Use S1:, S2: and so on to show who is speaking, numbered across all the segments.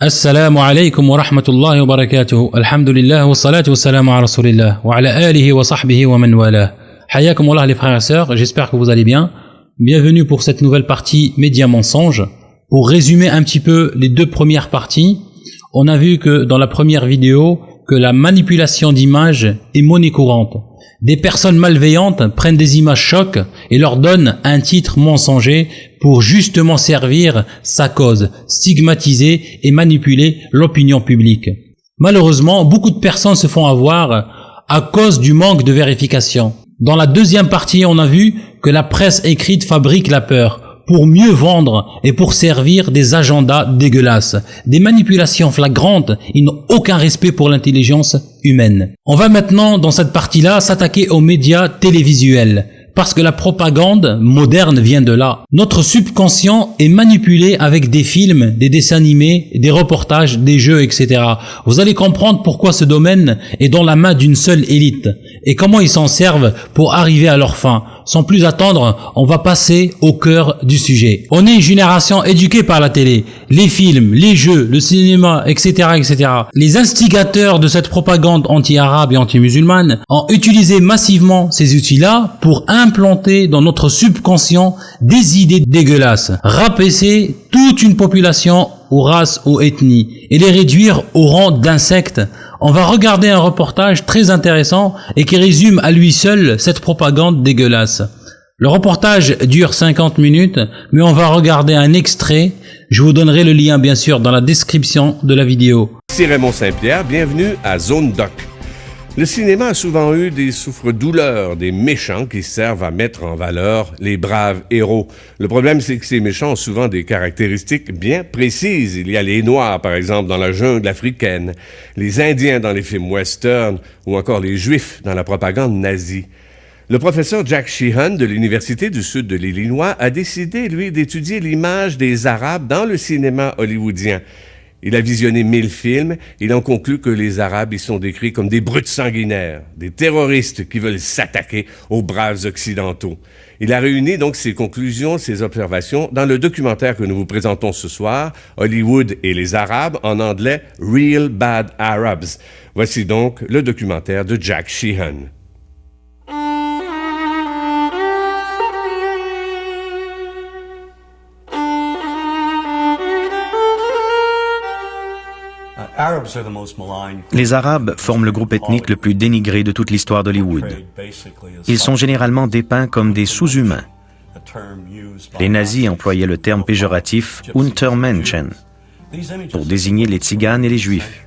S1: السلام عليكم ورحمة الله وبركاته. الحمد لله والصلاة والسلام على رسول الله وعلى آله وصحبه ومن والاه. حياكم الله les frères et sœurs, j'espère que vous allez bien. Bienvenue pour cette nouvelle partie Média Mensonge. Pour résumer un petit peu les deux premières parties, on a vu que dans la première vidéo, que la manipulation d'images est monnaie courante. Des personnes malveillantes prennent des images chocs et leur donnent un titre mensonger pour justement servir sa cause, stigmatiser et manipuler l'opinion publique. Malheureusement, beaucoup de personnes se font avoir à cause du manque de vérification. Dans la deuxième partie, on a vu que la presse écrite fabrique la peur pour mieux vendre et pour servir des agendas dégueulasses. Des manipulations flagrantes, ils n'ont aucun respect pour l'intelligence humaine. On va maintenant, dans cette partie-là, s'attaquer aux médias télévisuels. Parce que la propagande moderne vient de là. Notre subconscient est manipulé avec des films, des dessins animés, des reportages, des jeux, etc. Vous allez comprendre pourquoi ce domaine est dans la main d'une seule élite et comment ils s'en servent pour arriver à leur fin. Sans plus attendre, on va passer au cœur du sujet. On est une génération éduquée par la télé, les films, les jeux, le cinéma, etc., etc. Les instigateurs de cette propagande anti-arabe et anti-musulmane ont utilisé massivement ces outils-là pour implanter dans notre subconscient des idées dégueulasses, rabaisser toute une population aux races ou ethnies et les réduire au rang d'insectes. On va regarder un reportage très intéressant et qui résume à lui seul cette propagande dégueulasse. Le reportage dure 50 minutes, mais on va regarder un extrait. Je vous donnerai le lien bien sûr dans la description de la vidéo.
S2: C'est Raymond Saint-Pierre, bienvenue à Zone Doc. Le cinéma a souvent eu des souffre-douleurs, des méchants qui servent à mettre en valeur les braves héros. Le problème, c'est que ces méchants ont souvent des caractéristiques bien précises. Il y a les Noirs, par exemple, dans la jungle africaine, les Indiens dans les films western, ou encore les Juifs dans la propagande nazie. Le professeur Jack Sheehan de l'Université du Sud de l'Illinois a décidé, lui, d'étudier l'image des Arabes dans le cinéma hollywoodien. Il a visionné 1000 films, il en conclut que les Arabes y sont décrits comme des brutes sanguinaires, des terroristes qui veulent s'attaquer aux braves occidentaux. Il a réuni donc ses conclusions, ses observations dans le documentaire que nous vous présentons ce soir, Hollywood et les Arabes, en anglais Real Bad Arabs. Voici donc le documentaire de Jack Sheehan.
S3: Les Arabes forment le groupe ethnique le plus dénigré de toute l'histoire d'Hollywood. Ils sont généralement dépeints comme des sous-humains. Les nazis employaient le terme péjoratif « Untermenschen » pour désigner les tziganes et les juifs.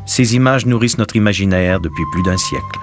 S3: Ces images nourrissent notre imaginaire depuis plus d'un siècle.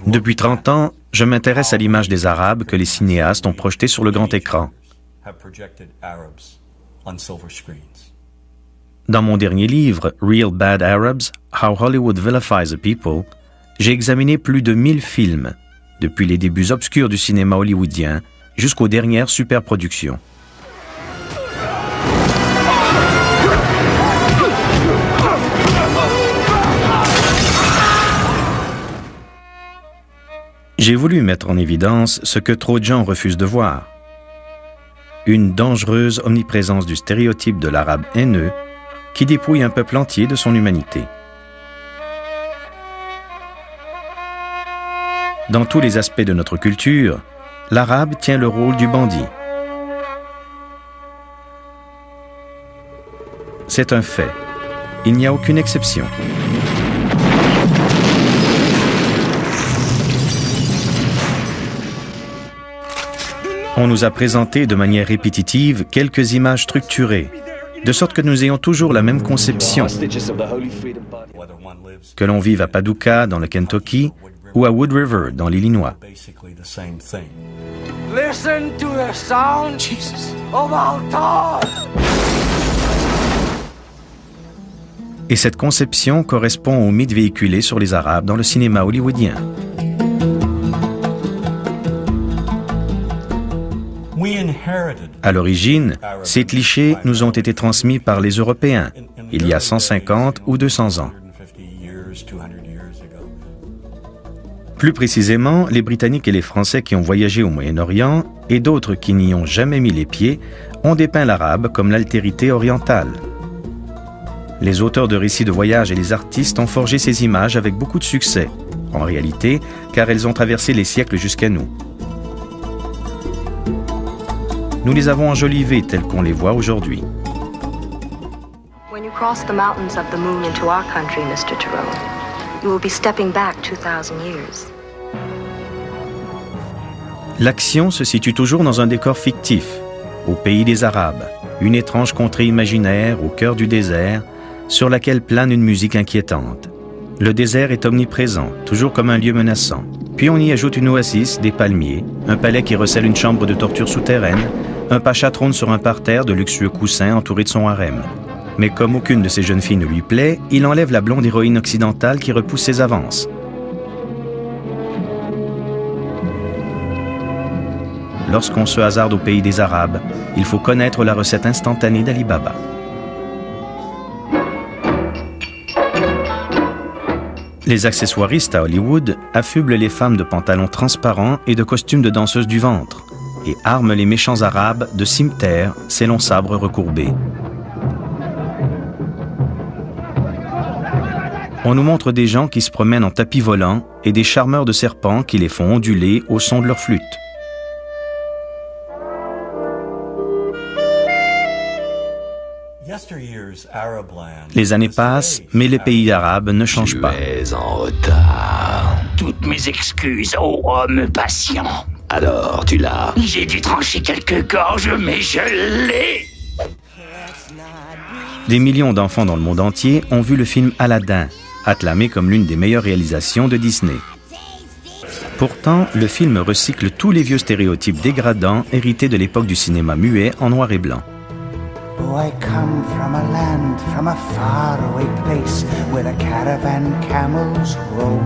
S3: Depuis 30 ans, je m'intéresse à l'image des Arabes que les cinéastes ont projetée sur le grand écran. Dans mon dernier livre, Real Bad Arabs, How Hollywood Vilifies a People, j'ai examiné plus de 1000 films, depuis les débuts obscurs du cinéma hollywoodien jusqu'aux dernières superproductions. J'ai voulu mettre en évidence ce que trop de gens refusent de voir. une dangereuse omniprésence du stéréotype de l'arabe haineux qui dépouille un peuple entier de son humanité. Dans tous les aspects de notre culture, l'arabe tient le rôle du bandit. C'est un fait. Il n'y a aucune exception. On nous a présenté de manière répétitive quelques images structurées, de sorte que nous ayons toujours la même conception. Que l'on vive à Paducah, dans le Kentucky, ou à Wood River, dans l'Illinois.
S4: Listen to the sound of altar.
S3: Et cette conception correspond au mythe véhiculé sur les Arabes dans le cinéma hollywoodien. À l'origine, ces clichés nous ont été transmis par les Européens, il y a 150 ou 200 ans. Plus précisément, les Britanniques et les Français qui ont voyagé au Moyen-Orient, et d'autres qui n'y ont jamais mis les pieds, ont dépeint l'arabe comme l'altérité orientale. Les auteurs de récits de voyage et les artistes ont forgé ces images avec beaucoup de succès, en réalité, car elles ont traversé les siècles jusqu'à nous. Nous les avons enjolivées telles qu'on les voit aujourd'hui.
S5: When you cross the mountains of the moon into our country, Mr. Tyrone, you will be stepping back 2000 years.
S3: L'action se situe toujours dans un décor fictif, au pays des Arabes, une étrange contrée imaginaire au cœur du désert, sur laquelle plane une musique inquiétante. Le désert est omniprésent, toujours comme un lieu menaçant. Puis on y ajoute une oasis, des palmiers, un palais qui recèle une chambre de torture souterraine, un pacha trône sur un parterre de luxueux coussins entouré de son harem. Mais comme aucune de ces jeunes filles ne lui plaît, il enlève la blonde héroïne occidentale qui repousse ses avances. Lorsqu'on se hasarde au pays des Arabes, il faut connaître la recette instantanée d'Ali Baba. Les accessoiristes à Hollywood affublent les femmes de pantalons transparents et de costumes de danseuses du ventre et arment les méchants arabes de cimetères, ces longs sabres recourbés. On nous montre des gens qui se promènent en tapis volant et des charmeurs de serpents qui les font onduler au son de leur flûte. Les années passent, mais les pays arabes ne changent pas.
S6: Tu es en retard. Toutes mes excuses, ô homme patient. Alors, tu l'as? J'ai dû trancher quelques gorges, mais je l'ai.
S3: Des millions d'enfants dans le monde entier ont vu le film Aladdin, acclamé comme l'une des meilleures réalisations de Disney. Pourtant, le film recycle tous les vieux stéréotypes dégradants hérités de l'époque du cinéma muet en noir et blanc.
S4: Oh, I come from a land, from a faraway place, where the caravan camels roam,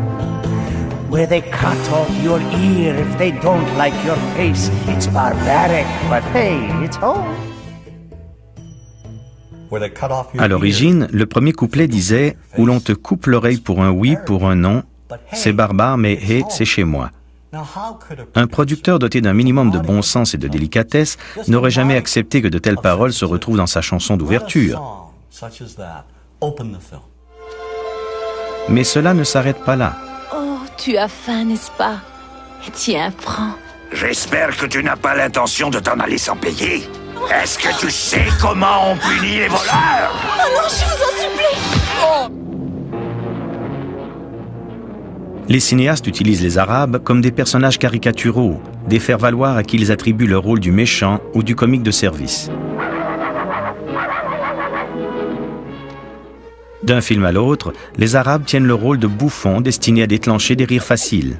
S4: where they cut off your ear if they don't like your face. It's barbaric, but hey, it's home.
S3: À l'origine, le premier couplet disait « Où l'on te coupe l'oreille pour un oui, pour un non, c'est barbare, mais hey, c'est chez moi ». Un producteur doté d'un minimum de bon sens et de délicatesse n'aurait jamais accepté que de telles paroles se retrouvent dans sa chanson d'ouverture. Mais cela ne s'arrête pas là.
S7: Oh, tu as faim, n'est-ce pas? Tiens, prends.
S6: J'espère que tu n'as pas l'intention de t'en aller sans payer. Est-ce que tu sais comment on punit les voleurs?
S7: Oh non, je vous en supplie!
S3: Les cinéastes utilisent les Arabes comme des personnages caricaturaux, des faire-valoir à qui ils attribuent le rôle du méchant ou du comique de service. D'un film à l'autre, les Arabes tiennent le rôle de bouffons destinés à déclencher des rires faciles.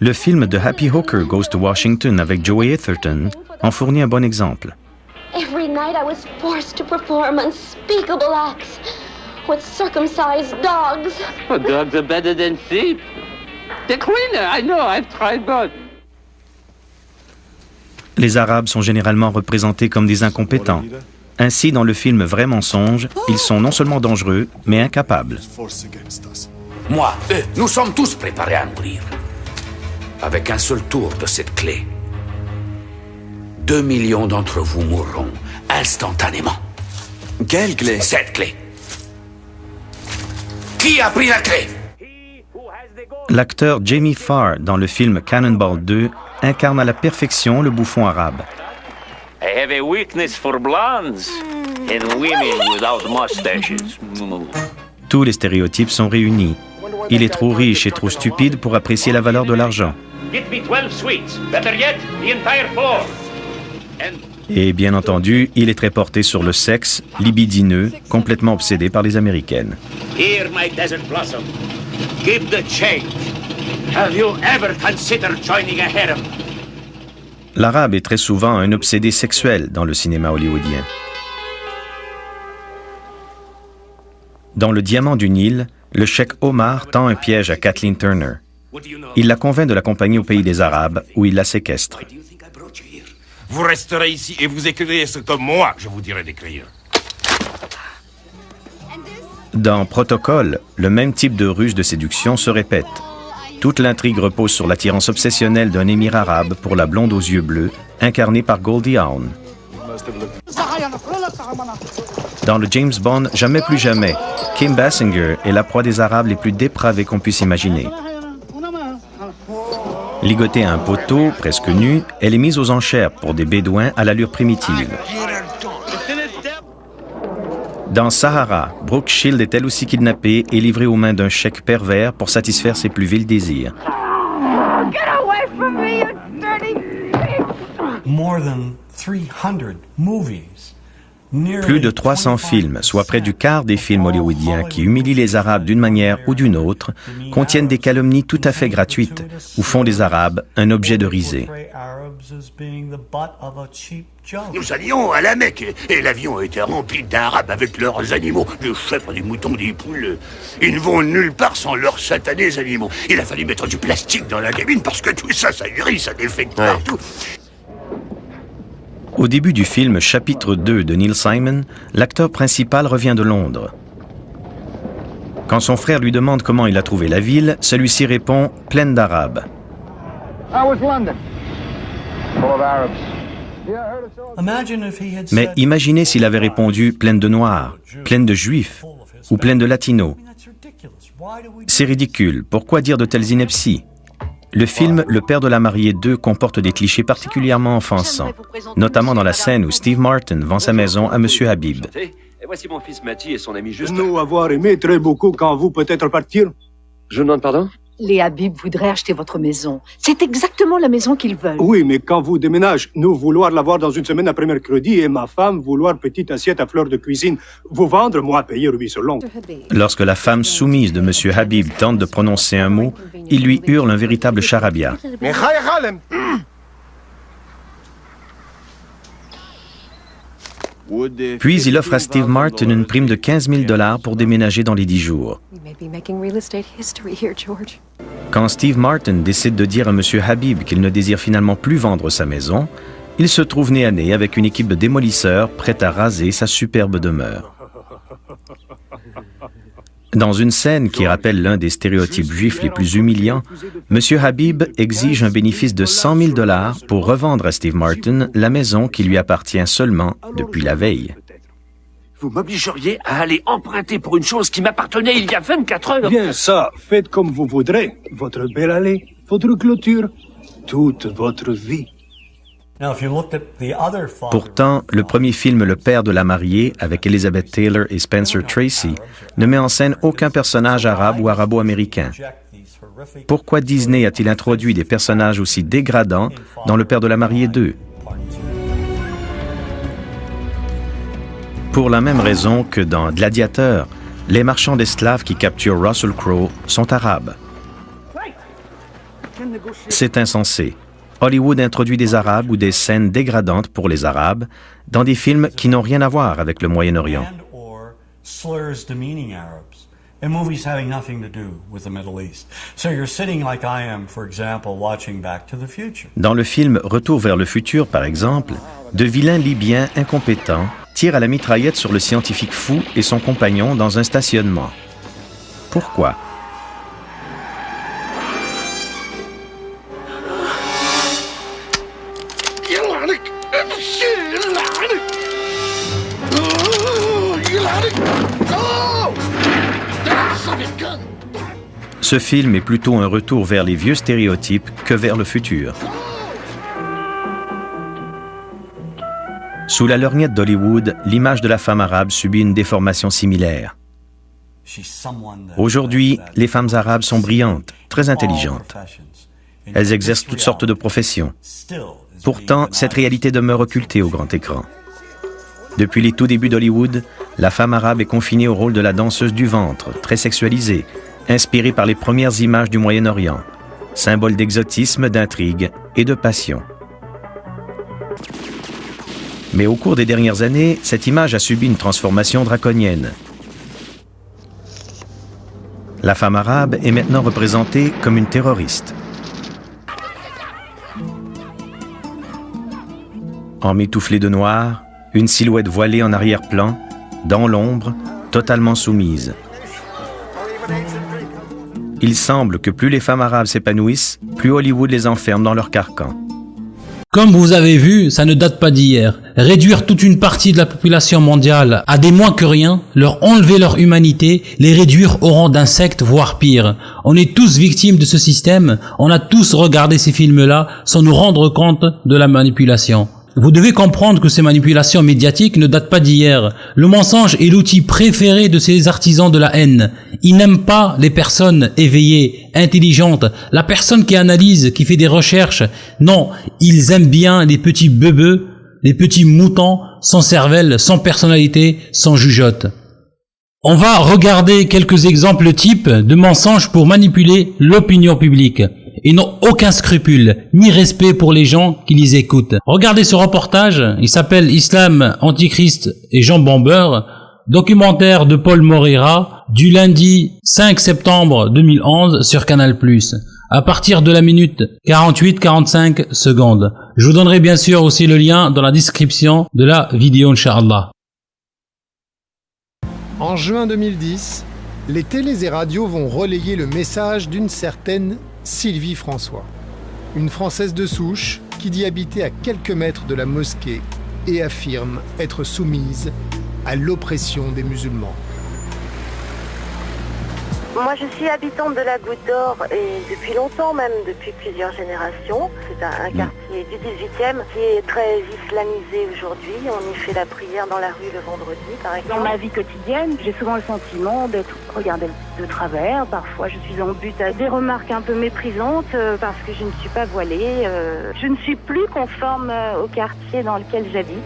S3: Le film The Happy Hooker Goes to Washington avec Joey Atherton en fournit un bon exemple.
S8: Every night I was forced to perform unspeakable acts with circumcised dogs.
S9: Well, dogs are better than sheep. They're cleaner, I know, I've tried both.
S3: Les Arabes sont généralement représentés comme des incompétents. Ainsi, dans le film Vrai mensonge, ils sont non seulement dangereux, mais incapables.
S6: Moi, eux, nous sommes tous préparés à mourir. avec un seul tour de cette clé, 2 millions d'entre vous mourront instantanément.
S10: Quelle clé?
S6: Cette clé. Qui a pris la clé?
S3: L'acteur Jamie Farr, dans le film Cannonball 2, incarne à la perfection le bouffon arabe.
S9: I have a weakness for blondes and women without mustaches.
S3: Tous les stéréotypes sont réunis. Il est trop riche et trop stupide pour apprécier la valeur de l'argent.
S9: Get me 12 sweets. Better yet, the entire floor.
S3: Et bien entendu, il est très porté sur le sexe, libidineux, complètement obsédé par les Américaines.
S9: Here, my desert blossom. Give the change. Have you ever considered joining a harem?
S3: L'arabe est très souvent un obsédé sexuel dans le cinéma hollywoodien. Dans Le Diamant du Nil, le cheikh Omar tend un piège à Kathleen Turner. Il la convainc de l'accompagner au pays des Arabes, où il la séquestre.
S11: Vous resterez ici et vous écrirez ce que moi, je vous dirai d'écrire.
S3: Dans Protocole, le même type de ruse de séduction se répète. Toute l'intrigue repose sur l'attirance obsessionnelle d'un émir arabe pour la blonde aux yeux bleus, incarnée par Goldie Hawn. Dans le James Bond Jamais plus jamais, Kim Basinger est la proie des Arabes les plus dépravés qu'on puisse imaginer. Ligotée à un poteau, presque nue, elle est mise aux enchères pour des bédouins à l'allure primitive. Dans Sahara, Brooke Shield est elle aussi kidnappée et livrée aux mains d'un cheikh pervers pour satisfaire ses plus vils désirs.
S12: Get away from me, you dirty pig! More than 300 movies.
S3: Plus de 300 films, soit près du quart des films hollywoodiens qui humilient les Arabes d'une manière ou d'une autre, contiennent des calomnies tout à fait gratuites ou font des Arabes un objet de risée.
S6: Nous allions à la Mecque et l'avion était rempli d'Arabes avec leurs animaux, des chèvres, des moutons, des poules. Ils ne vont nulle part sans leurs satanés animaux. Il a fallu mettre du plastique dans la cabine parce que tout ça, ça hérisse, ça défecte partout.
S3: Au début du film Chapitre 2 de Neil Simon, l'acteur principal revient de Londres. Quand son frère lui demande comment il a trouvé la ville, celui-ci répond « pleine d'Arabes ». Mais imaginez s'il avait répondu « pleine de Noirs »,« pleine de Juifs » ou « pleine de Latinos ». C'est ridicule. Pourquoi dire de telles inepties ? Le film Le Père de la mariée 2 comporte des clichés particulièrement offensants, notamment dans la scène où Steve Martin vend sa maison à M. Habib.
S13: Et voici mon fils Matty et son ami Justin.
S14: Nous avoir aimé très beaucoup quand vous peut-être partir.
S13: Je demande pardon?
S15: Les Habib voudraient acheter votre maison. C'est exactement la maison qu'ils veulent.
S14: Oui, mais quand vous déménagez, nous vouloir l'avoir dans une semaine après mercredi et ma femme vouloir petite assiette à fleur de cuisine. Vous vendre, moi payer rubis sur l'ongle.
S3: Lorsque la femme soumise de M. Habib tente de prononcer un mot, il lui hurle un véritable charabia. Puis il offre à Steve Martin une prime de $15 000 pour déménager dans les 10 jours. Quand Steve Martin décide de dire à M. Habib qu'il ne désire finalement plus vendre sa maison, il se trouve nez à nez avec une équipe de démolisseurs prête à raser sa superbe demeure. Dans une scène qui rappelle l'un des stéréotypes juifs les plus humiliants, M. Habib exige un bénéfice de $100 000 pour revendre à Steve Martin la maison qui lui appartient seulement depuis la veille.
S6: Vous m'obligeriez à aller emprunter pour une chose qui m'appartenait il y a 24 heures.
S14: Bien ça, faites comme vous voudrez. Votre belle allée, votre clôture, toute votre vie.
S3: Pourtant, le premier film Le Père de la mariée, avec Elizabeth Taylor et Spencer Tracy, ne met en scène aucun personnage arabe ou arabo-américain. Pourquoi Disney a-t-il introduit des personnages aussi dégradants dans Le Père de la mariée 2? Pour la même raison que dans Gladiateur, les marchands d'esclaves qui capturent Russell Crowe sont arabes. C'est insensé. Hollywood introduit des Arabes ou des scènes dégradantes pour les Arabes dans des films qui n'ont rien à voir avec le Moyen-Orient. Dans le film Retour vers le futur, par exemple, de vilains Libyens incompétents tirent à la mitraillette sur le scientifique fou et son compagnon dans un stationnement. Pourquoi? Ce film est plutôt un retour vers les vieux stéréotypes que vers le futur. Sous la lorgnette d'Hollywood, l'image de la femme arabe subit une déformation similaire. Aujourd'hui, les femmes arabes sont brillantes, très intelligentes. Elles exercent toutes sortes de professions. Pourtant, cette réalité demeure occultée au grand écran. Depuis les tout débuts d'Hollywood, la femme arabe est confinée au rôle de la danseuse du ventre, très sexualisée, inspirée par les premières images du Moyen-Orient, symbole d'exotisme, d'intrigue et de passion. Mais au cours des dernières années, cette image a subi une transformation draconienne. La femme arabe est maintenant représentée comme une terroriste. Emmitouflée de noir, une silhouette voilée en arrière-plan, dans l'ombre, totalement soumise. Il semble que plus les femmes arabes s'épanouissent, plus Hollywood les enferme dans leur carcan.
S1: Comme vous avez vu, ça ne date pas d'hier. Réduire toute une partie de la population mondiale à des moins que rien, leur enlever leur humanité, les réduire au rang d'insectes, voire pire. On est tous victimes de ce système, on a tous regardé ces films-là sans nous rendre compte de la manipulation. Vous devez comprendre que ces manipulations médiatiques ne datent pas d'hier. Le mensonge est l'outil préféré de ces artisans de la haine. Ils n'aiment pas les personnes éveillées, intelligentes, la personne qui analyse, qui fait des recherches. Non, ils aiment bien les petits bebeux, les petits moutons, sans cervelle, sans personnalité, sans jugeote. On va regarder quelques exemples types de mensonges pour manipuler l'opinion publique. Ils n'ont aucun scrupule, ni respect pour les gens qui les écoutent. Regardez ce reportage, il s'appelle Islam, Antichrist et jambon beurre, documentaire de Paul Moreira, du lundi 5 septembre 2011 sur Canal+, à partir de la minute 48-45 secondes. Je vous donnerai bien sûr aussi le lien dans la description de la vidéo, Inch'Allah.
S10: En juin 2010, les télés et radios vont relayer le message d'une certaine Sylvie François, une Française de souche qui dit habiter à quelques mètres de la mosquée et affirme être soumise à l'oppression des musulmans.
S16: Moi, je suis habitante de la Goutte d'Or et depuis longtemps, même depuis plusieurs générations. C'est un quartier du 18e qui est très islamisé aujourd'hui. On y fait la prière dans la rue le vendredi, par exemple. Dans ma vie quotidienne, j'ai souvent le sentiment d'être regardée de travers. Parfois, je suis en but à des remarques un peu méprisantes parce que je ne suis pas voilée. Je ne suis plus conforme au quartier dans lequel j'habite.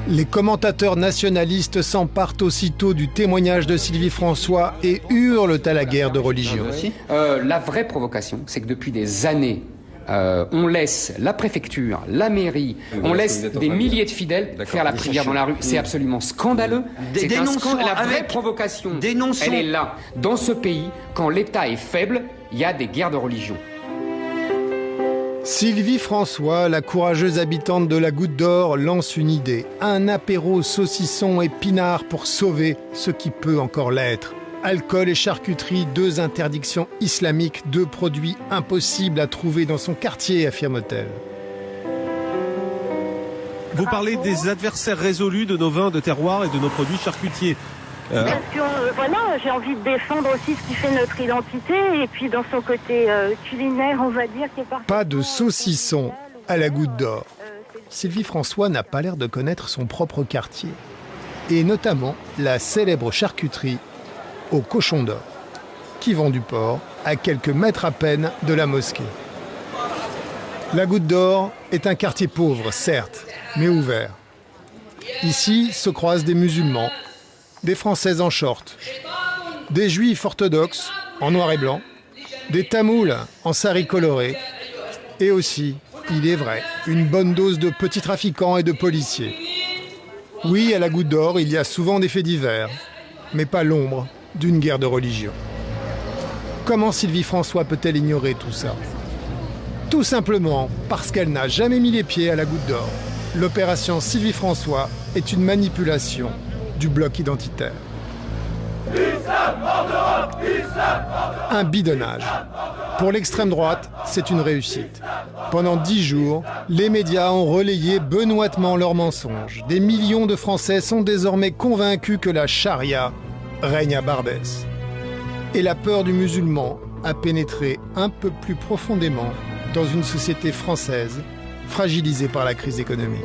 S10: Les commentateurs nationalistes s'emparent aussitôt du témoignage de Sylvie François et hurlent à la guerre de religion.
S17: La vraie provocation, c'est que depuis des années, on laisse la préfecture, la mairie, on laisse des milliers de fidèles faire la prière dans la rue. C'est absolument scandaleux. C'est un scandale. La vraie provocation, elle est là. Dans ce pays, quand l'État est faible, il y a des guerres de religion.
S10: Sylvie François, la courageuse habitante de la Goutte d'Or, lance une idée. Un apéro saucisson et pinard pour sauver ce qui peut encore l'être. Alcool et charcuterie, deux interdictions islamiques, deux produits impossibles à trouver dans son quartier, affirme-t-elle.
S18: Vous parlez des adversaires résolus de nos vins de terroir et de nos produits charcutiers.
S16: Parce que, voilà, j'ai envie de défendre aussi ce qui fait notre identité et puis dans son côté culinaire, on va dire, qui est parti.
S10: Pas de saucisson à la Goutte d'Or. Sylvie François n'a pas l'air de connaître son propre quartier, et notamment la célèbre charcuterie au cochon d'or, qui vend du porc à quelques mètres à peine de la mosquée. La Goutte d'Or est un quartier pauvre, certes, mais ouvert. Ici se croisent des musulmans, des Françaises en short, des Juifs orthodoxes en noir et blanc, des Tamouls en sari coloré, et aussi, il est vrai, une bonne dose de petits trafiquants et de policiers. Oui, à la Goutte d'Or, il y a souvent des faits divers, mais pas l'ombre d'une guerre de religion. Comment Sylvie François peut-elle ignorer tout ça? Tout simplement parce qu'elle n'a jamais mis les pieds à la Goutte d'Or. L'opération Sylvie François est une manipulation du bloc identitaire. Un bidonnage Pour l'extrême droite, c'est une réussite. Pendant 10 jours, les médias ont relayé benoîtement leurs mensonges. Des millions de Français sont désormais convaincus que la charia règne à Barbès. Et la peur du musulman a pénétré un peu plus profondément dans une société française fragilisée par la crise économique.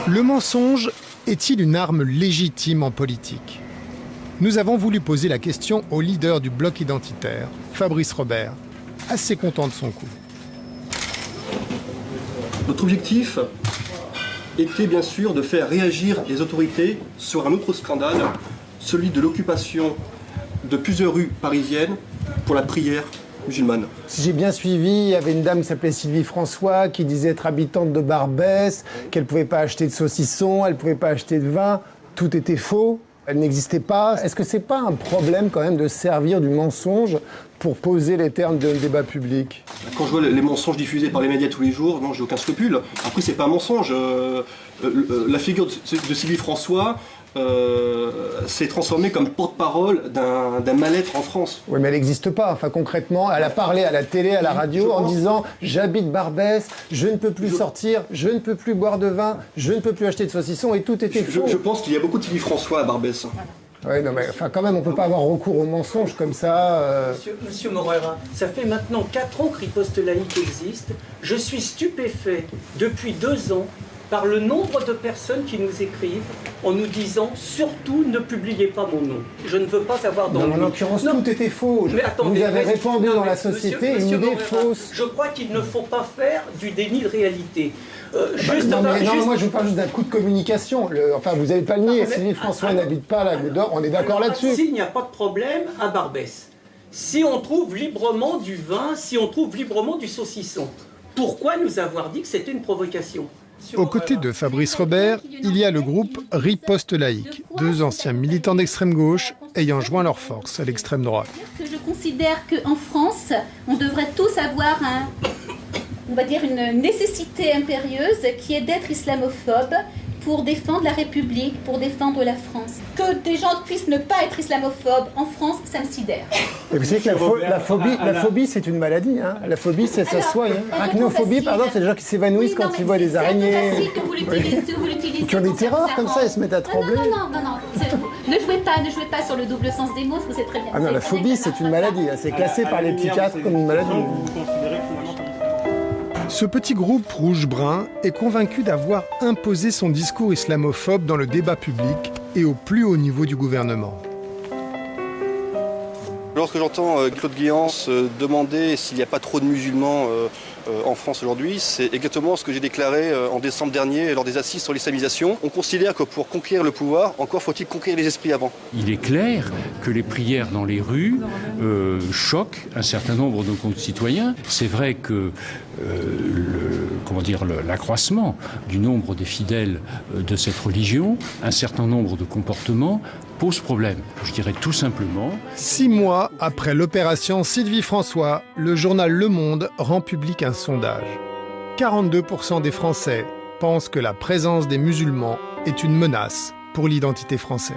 S10: Le mensonge est-il une arme légitime en politique ? Nous avons voulu poser la question au leader du bloc identitaire, Fabrice Robert, assez content de son coup.
S19: Notre objectif était bien sûr de faire réagir les autorités sur un autre scandale, celui de l'occupation de plusieurs rues parisiennes pour la prière musulmane.
S10: Si j'ai bien suivi, il y avait une dame qui s'appelait Sylvie François qui disait être habitante de Barbès, qu'elle ne pouvait pas acheter de saucisson, elle ne pouvait pas acheter de vin. Tout était faux, elle n'existait pas. Est-ce que c'est pas un problème quand même de servir du mensonge pour poser les termes d'un débat public ?
S19: Quand je vois les mensonges diffusés par les médias tous les jours, non, j'ai aucun scrupule. Après, c'est pas un mensonge. La figure de Sylvie François s'est transformée comme porte-parole d'un mal-être en France.
S10: Oui, mais elle n'existe pas. Enfin, concrètement, elle a parlé à la télé, à la radio, en disant « J'habite Barbès, je ne peux plus sortir, je ne peux plus boire de vin, je ne peux plus acheter de saucisson » et tout était faux.
S19: Je pense qu'il y a beaucoup de Sylvie François à Barbès.
S10: Oui, non, mais enfin, quand même, on ne peut pas avoir recours au mensonge comme ça.
S20: Monsieur Morera, ça fait maintenant 4 ans que Riposte Laïque existe. Je suis stupéfait depuis 2 ans par le nombre de personnes qui nous écrivent en nous disant « Surtout, ne publiez pas mon nom. Je ne veux pas avoir d'ennui. »
S10: En l'occurrence, tout était faux.
S20: Mais attendez,
S10: vous avez répandu dans la société une idée fausse.
S20: Je crois qu'il ne faut pas faire du déni de réalité.
S10: Moi je vous parle juste d'un coup de communication. Enfin, vous n'avez pas le nier. Sylvie François n'habite pas à la Goutte d'Or, on est d'accord là-dessus.
S20: S'il n'y a pas de problème à Barbès, si on trouve librement du vin, si on trouve librement du saucisson, pourquoi nous avoir dit que c'était une provocation ?
S10: Aux côtés de Fabrice Robert, il y a le groupe Riposte Laïque, 2 anciens militants d'extrême gauche ayant joint leurs forces à l'extrême droite.
S21: Je considère qu'en France, on devrait tous avoir une nécessité impérieuse qui est d'être islamophobe pour défendre la République, pour défendre la France. Que des gens puissent ne pas être islamophobes en France, ça me sidère.
S10: Et vous savez que la phobie, c'est une maladie. Hein. La phobie, ça se soigne. Arachnophobie, par exemple, c'est des gens qui s'évanouissent quand ils voient des araignées. Qui ont des terreurs comme ça, ils se mettent à trembler.
S21: Non. Ne jouez pas sur le double sens des mots, parce que c'est très bien.
S10: Ah non, la phobie, c'est une maladie. C'est classé par les psychiatres comme une maladie. Ce petit groupe rouge-brun est convaincu d'avoir imposé son discours islamophobe dans le débat public et au plus haut niveau du gouvernement.
S19: Lorsque j'entends Claude Guéance demander s'il n'y a pas trop de musulmans en France aujourd'hui, c'est exactement ce que j'ai déclaré en décembre dernier lors des assises sur l'islamisation. On considère que pour conquérir le pouvoir, encore faut-il conquérir les esprits avant.
S22: Il est clair que les prières dans les rues choquent un certain nombre de nos concitoyens. C'est vrai que l'accroissement du nombre des fidèles de cette religion, un certain nombre de comportements pose problème. Je dirais tout simplement...
S10: 6 mois après l'opération Sylvie François, le journal Le Monde rend public un sondage. 42% des Français pensent que la présence des musulmans est une menace pour l'identité française.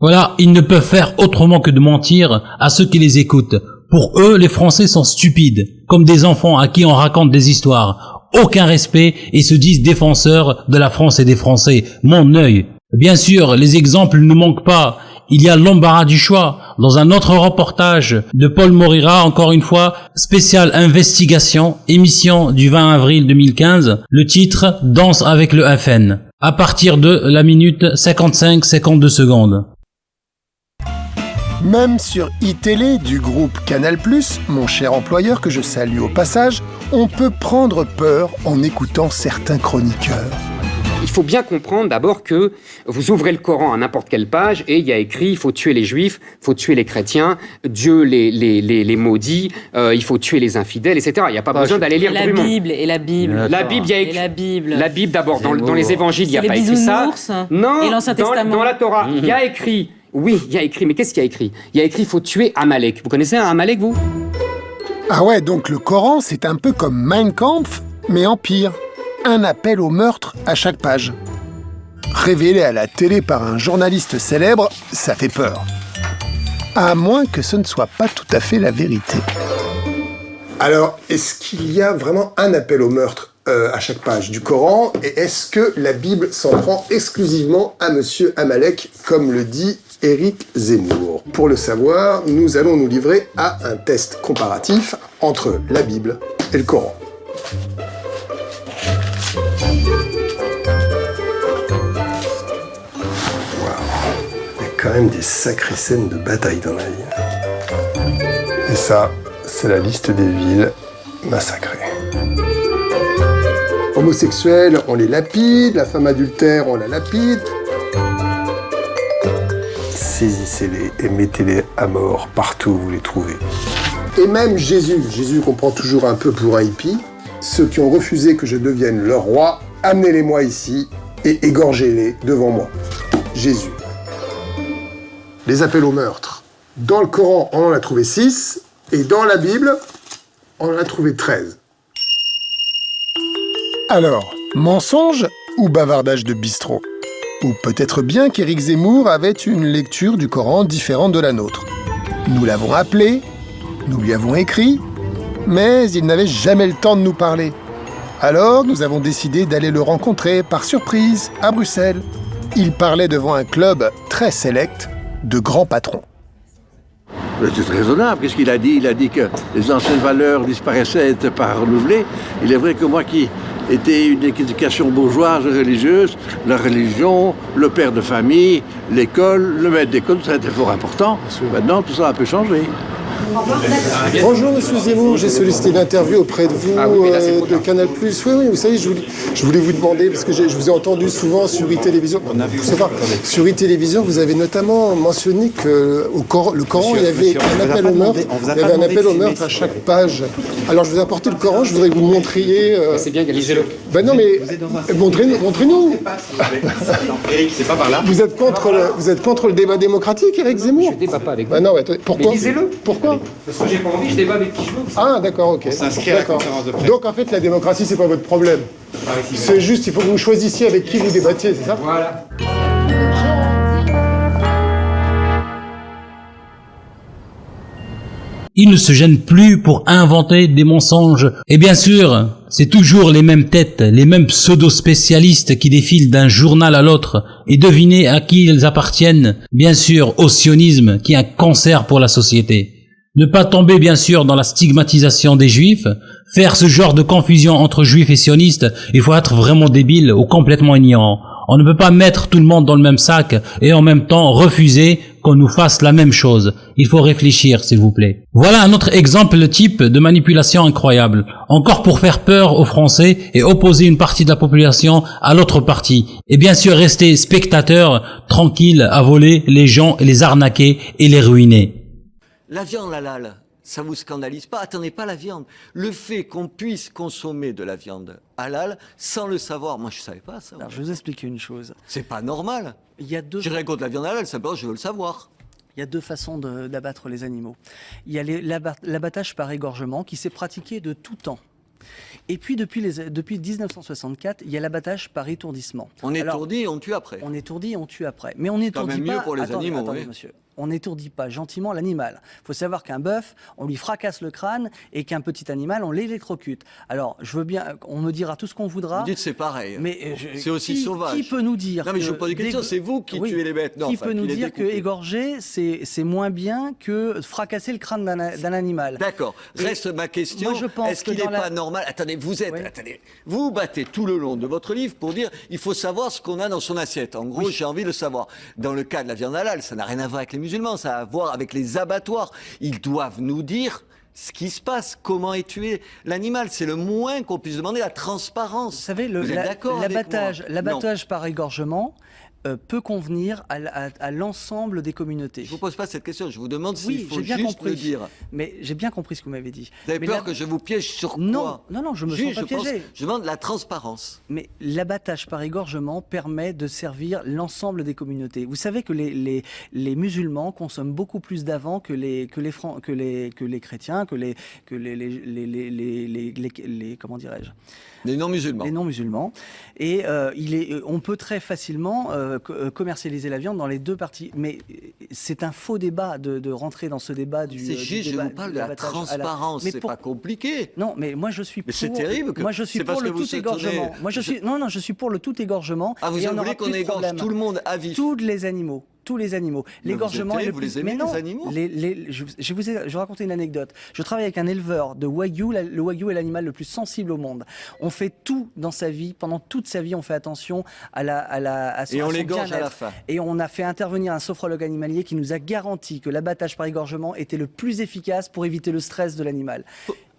S1: Voilà, ils ne peuvent faire autrement que de mentir à ceux qui les écoutent. Pour eux, les Français sont stupides, comme des enfants à qui on raconte des histoires. Aucun respect et se disent défenseurs de la France et des Français. Mon œil. Bien sûr, les exemples ne manquent pas. Il y a l'embarras du choix. Dans un autre reportage de Paul Morira, encore une fois, spéciale investigation, émission du 20 avril 2015, le titre « Danse avec le FN », à partir de la minute 55-52 secondes.
S10: Même sur iTélé du groupe Canal+, mon cher employeur que je salue au passage, on peut prendre peur en écoutant certains chroniqueurs.
S17: Il faut bien comprendre d'abord que vous ouvrez le Coran à n'importe quelle page et il y a écrit « il faut tuer les juifs, il faut tuer les chrétiens, Dieu les maudit, il faut tuer les infidèles, etc. » Il n'y a pas besoin d'aller lire tout le monde.
S23: La Bible,
S17: La Bible, il y a écrit... La Bible d'abord, dans les évangiles, il n'y a pas écrit ça. Non,
S23: et l'Ancien Testament.
S17: Dans la Torah, il y a écrit... Oui, il y a écrit, mais qu'est-ce qu'il y a écrit ? Il y a écrit « il faut tuer Amalek ». Vous connaissez un Amalek, vous ?
S10: Ah ouais, donc le Coran, c'est un peu comme Mein Kampf, mais en pire. Un appel au meurtre à chaque page. révélé à la télé par un journaliste célèbre, ça fait peur. À moins que ce ne soit pas tout à fait la vérité. Alors, est-ce qu'il y a vraiment un appel au meurtre à chaque page du Coran? Et est-ce que la Bible s'en prend exclusivement à Monsieur Amalek, comme le dit Éric Zemmour? Pour le savoir, nous allons nous livrer à un test comparatif entre la Bible et le Coran. Il y a quand même des sacrées scènes de bataille dans la ville. Et ça, c'est la liste des villes massacrées. Homosexuels, on les lapide, la femme adultère, on la lapide. Saisissez-les et mettez-les à mort partout où vous les trouvez. Et même Jésus qu'on prend toujours un peu pour un hippie, ceux qui ont refusé que je devienne leur roi, amenez-les-moi ici et égorgez-les devant moi. Jésus. Les appels au meurtre. Dans le Coran, on en a trouvé 6, et dans la Bible, on en a trouvé 13. Alors, mensonge ou bavardage de bistrot? Ou peut-être bien qu'Éric Zemmour avait une lecture du Coran différente de la nôtre. Nous l'avons appelé, nous lui avons écrit, mais il n'avait jamais le temps de nous parler. Alors, nous avons décidé d'aller le rencontrer par surprise à Bruxelles. Il parlait devant un club très sélect de grands patrons.
S2: C'est raisonnable. Qu'est-ce qu'il a dit? Il a dit que les anciennes valeurs disparaissaient et n'étaient pas renouvelées. Il est vrai que moi qui était une éducation bourgeoise religieuse, la religion, le père de famille, l'école, le maître d'école, ça a été fort important. Maintenant, tout ça a un peu changé.
S10: Bonjour Monsieur Zemmour, j'ai sollicité l'interview auprès de vous de Canal+. Oui, vous savez, je voulais vous demander, parce que je vous ai entendu souvent sur e-télévision. Sur e-télévision, vous avez notamment mentionné que le Coran, il y avait un appel au meurtre. Il y avait un appel au meurtre à chaque page. Alors je vous ai apporté le Coran, je voudrais que vous me montriez.
S17: C'est bien, lisez-le.
S10: Ben non, mais montrez-nous.
S2: Eric, c'est pas par là.
S10: Vous êtes contre le débat démocratique, Éric Zemmour?
S17: Je débat pas avec vous.
S10: Ben non, mais pourquoi?
S17: Mais lisez-le.
S10: Pourquoi?
S17: Parce que j'ai pas envie, je débat avec qui je veux.
S10: Ah, d'accord, ok.
S2: On s'inscrit à la conférence de presse.
S10: Donc, en fait, la démocratie, c'est pas votre problème. C'est juste, il faut que vous choisissiez avec qui vous débattiez, c'est ça?
S17: Voilà.
S1: Il ne se gêne plus pour inventer des mensonges. Et bien sûr, c'est toujours les mêmes têtes, les mêmes pseudo-spécialistes qui défilent d'un journal à l'autre. Et devinez à qui ils appartiennent. Bien sûr, au sionisme, qui est un cancer pour la société. Ne pas tomber bien sûr dans la stigmatisation des juifs, faire ce genre de confusion entre juifs et sionistes, il faut être vraiment débile ou complètement ignorant. On ne peut pas mettre tout le monde dans le même sac et en même temps refuser qu'on nous fasse la même chose. Il faut réfléchir, s'il vous plaît. Voilà un autre exemple type de manipulation incroyable. Encore pour faire peur aux Français et opposer une partie de la population à l'autre partie. Et bien sûr rester spectateur, tranquille, à voler les gens, les arnaquer et les ruiner.
S5: La viande halal, ça vous scandalise pas? Attendez, pas la viande. Le fait qu'on puisse consommer de la viande halal sans le savoir, moi je savais pas ça.
S23: Alors, je vais vous expliquer une chose.
S5: C'est pas normal.
S23: Il y a deux.
S5: J'irai contre la viande halal, simplement je veux le savoir.
S23: Il y a deux façons d'abattre les animaux. Il y a l'abattage par égorgement qui s'est pratiqué de tout temps. Et puis depuis 1964, il y a l'abattage par étourdissement.
S5: On étourdit et on tue après.
S23: On étourdit et on tue après. Mais on étourdit
S5: pas. Mieux pour les animaux,
S23: attendez,
S5: oui.
S23: monsieur. On n'étourdit pas gentiment l'animal. Il faut savoir qu'un bœuf, on lui fracasse le crâne et qu'un petit animal, on l'électrocute. Alors, je veux bien, on me dira tout ce qu'on voudra.
S5: Vous dites c'est pareil.
S23: Mais
S5: c'est aussi sauvage.
S23: Qui peut nous dire?
S5: Non, mais je vous pose des questions. C'est vous qui tuez les bêtes. Non,
S23: qui peut nous dire que égorger, c'est moins bien que fracasser le crâne d'un animal?
S5: D'accord. Reste ma question. Est-ce qu'il n'est pas normal? Attendez, vous battez tout le long de votre livre pour dire il faut savoir ce qu'on a dans son assiette. En gros, j'ai envie de le savoir. Dans le cas de la viande halal, ça n'a rien à voir avec les musulmans, ça a à voir avec les abattoirs. Ils doivent nous dire ce qui se passe, comment est tué l'animal. C'est le moins qu'on puisse demander, la transparence.
S23: Vous savez,
S5: vous êtes d'accord avec moi?
S23: l'abattage par égorgement peut convenir à l'ensemble des communautés.
S5: Je vous pose pas cette question, je vous demande s'il faut
S23: bien
S5: juste
S23: compris.
S5: le dire.
S23: Mais j'ai bien compris ce que vous m'avez dit.
S5: Vous avez peur que je vous piège sur quoi?
S23: Non, je me sens pas piégé.
S5: Je demande la transparence.
S23: Mais l'abattage par égorgement permet de servir l'ensemble des communautés. Vous savez que les musulmans consomment beaucoup plus d'avant que les chrétiens, que les comment dirais-je?
S5: Les non-musulmans.
S23: Les non-musulmans. Et on peut très facilement commercialiser la viande dans les deux parties. Mais c'est un faux débat de rentrer dans ce débat du.
S5: C'est juste, je vous parle de la transparence. C'est pas compliqué.
S23: Non, mais moi je suis.
S5: Mais c'est terrible.
S23: Moi je suis pour le tout égorgement. Moi je suis. Non, je suis pour le tout égorgement.
S5: Ah, vous voulez qu'on égorge tout le monde à vif?
S23: Tous les animaux. Tous les animaux. L'égorgement est le
S5: vous
S23: plus...
S5: les aimez,
S23: Mais non,
S5: les animaux
S23: je vais raconter une anecdote. Je travaille avec un éleveur de Wagyu. Le Wagyu est l'animal le plus sensible au monde. On fait tout dans sa vie, pendant toute sa vie, on fait attention à son
S5: Et on l'égorge
S23: bien-être.
S5: à la fin.
S23: Et on a fait intervenir un sophrologue animalier qui nous a garanti que l'abattage par égorgement était le plus efficace pour éviter le stress de l'animal.